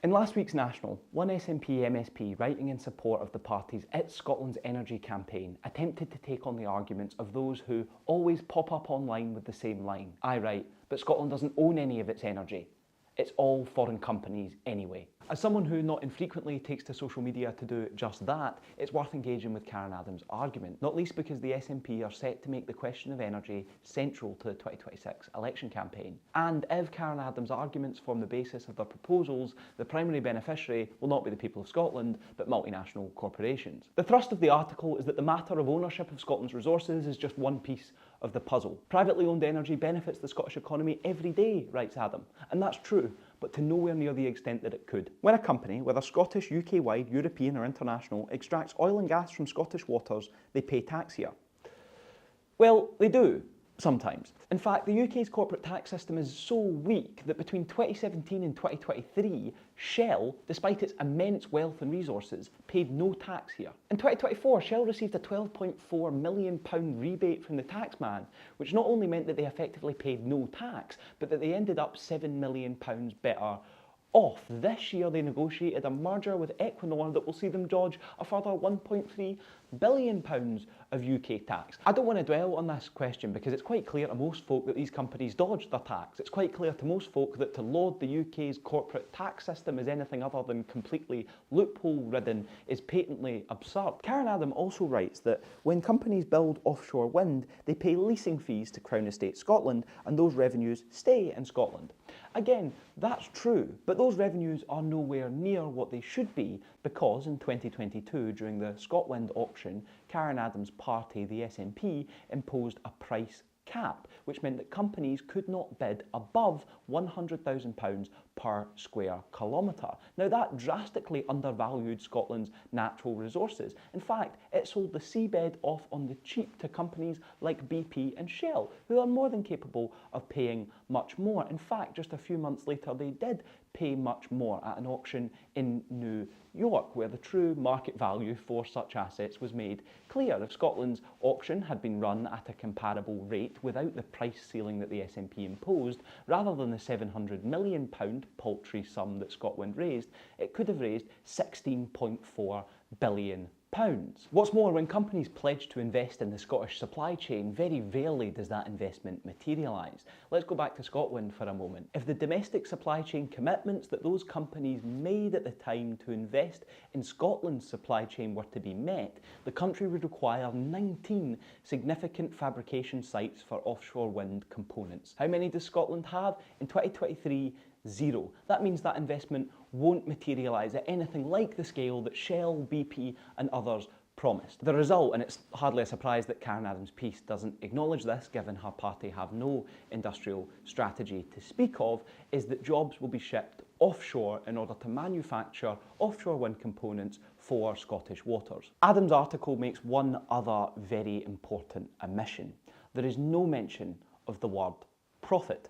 In last week's National, one SNP MSP writing in support of the party's It's Scotland's Energy campaign attempted to take on the arguments of those who always pop up online with the same line. I write, but Scotland doesn't own any of its energy. It's all foreign companies anyway. As someone who not infrequently takes to social media to do just that, it's worth engaging with Karen Adams' argument, not least because the SNP are set to make the question of energy central to the 2026 election campaign. And if Karen Adams' arguments form the basis of their proposals, the primary beneficiary will not be the people of Scotland, but multinational corporations. The thrust of the article is that the matter of ownership of Scotland's resources is just one piece of the puzzle. Privately owned energy benefits the Scottish economy every day, writes Adam, and that's true, but to nowhere near the extent that it could. When a company, whether Scottish, UK-wide, European or international, extracts oil and gas from Scottish waters, they pay tax here. Well, they do, sometimes. In fact, the UK's corporate tax system is so weak that between 2017 and 2023, Shell, despite its immense wealth and resources, paid no tax here. In 2024, Shell received a £12.4 million rebate from the taxman, which not only meant that they effectively paid no tax, but that they ended up £7 million better off. This year they negotiated a merger with Equinor that will see them dodge a further £1.3 billion of UK tax. I don't want to dwell on this question because it's quite clear to most folk that these companies dodge their tax. It's quite clear to most folk that to laud the UK's corporate tax system as anything other than completely loophole-ridden is patently absurd. Karen Adam also writes that when companies build offshore wind, they pay leasing fees to Crown Estate Scotland and those revenues stay in Scotland. Again, that's true, but those revenues are nowhere near what they should be because in 2022, during the ScotWind auction, Karen Adams' party, the SNP, imposed a price cap, which meant that companies could not bid above £100,000 per square kilometre. Now that drastically undervalued Scotland's natural resources. In fact, it sold the seabed off on the cheap to companies like BP and Shell, who are more than capable of paying much more. In fact, just a few months later, they did pay much more at an auction in New York, where the true market value for such assets was made clear. If Scotland's auction had been run at a comparable rate without the price ceiling that the SNP imposed, rather than the £700 million paltry sum that ScotWind raised, it could have raised £16.4 billion. What's more, when companies pledge to invest in the Scottish supply chain, very rarely does that investment materialise. Let's go back to ScotWind for a moment. If the domestic supply chain commitments that those companies made at the time to invest in Scotland's supply chain were to be met, the country would require 19 significant fabrication sites for offshore wind components. How many does Scotland have? In 2023, 0. That means that investment won't materialise at anything like the scale that Shell, BP and others promised. The result, and it's hardly a surprise that Karen Adams' piece doesn't acknowledge this given her party have no industrial strategy to speak of, is that jobs will be shipped offshore in order to manufacture offshore wind components for Scottish waters. Adams' article makes one other very important omission. There is no mention of the word profit.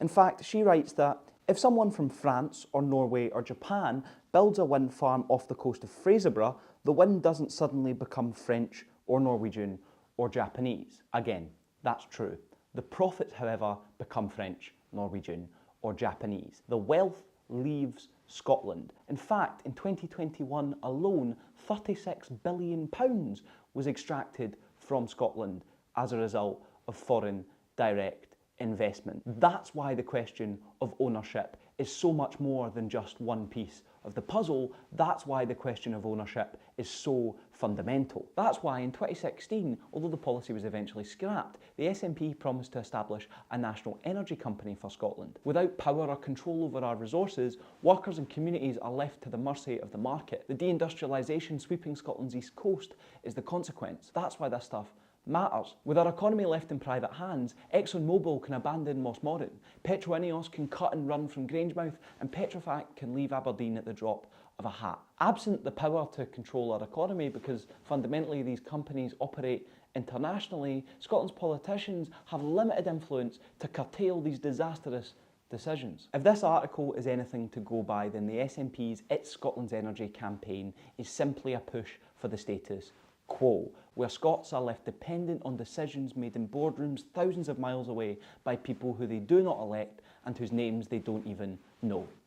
In fact, she writes that if someone from France or Norway or Japan builds a wind farm off the coast of Fraserburgh, the wind doesn't suddenly become French or Norwegian or Japanese. Again, that's true. The profits, however, become French, Norwegian or Japanese. The wealth leaves Scotland. In fact, in 2021 alone, £36 billion was extracted from Scotland as a result of foreign direct investment. That's why the question of ownership is so much more than just one piece of the puzzle. That's why the question of ownership is so fundamental. That's why in 2016, although the policy was eventually scrapped, the SNP promised to establish a national energy company for Scotland. Without power or control over our resources, workers and communities are left to the mercy of the market. The deindustrialisation sweeping Scotland's east coast is the consequence. That's why this stuff matters. With our economy left in private hands, ExxonMobil can abandon Mossmorton, PetroIneos can cut and run from Grangemouth, and Petrofac can leave Aberdeen at the drop of a hat. Absent the power to control our economy, because fundamentally these companies operate internationally, Scotland's politicians have limited influence to curtail these disastrous decisions. If this article is anything to go by, then the SNP's It's Scotland's Energy campaign is simply a push for the status quo, where Scots are left dependent on decisions made in boardrooms thousands of miles away by people who they do not elect and whose names they don't even know.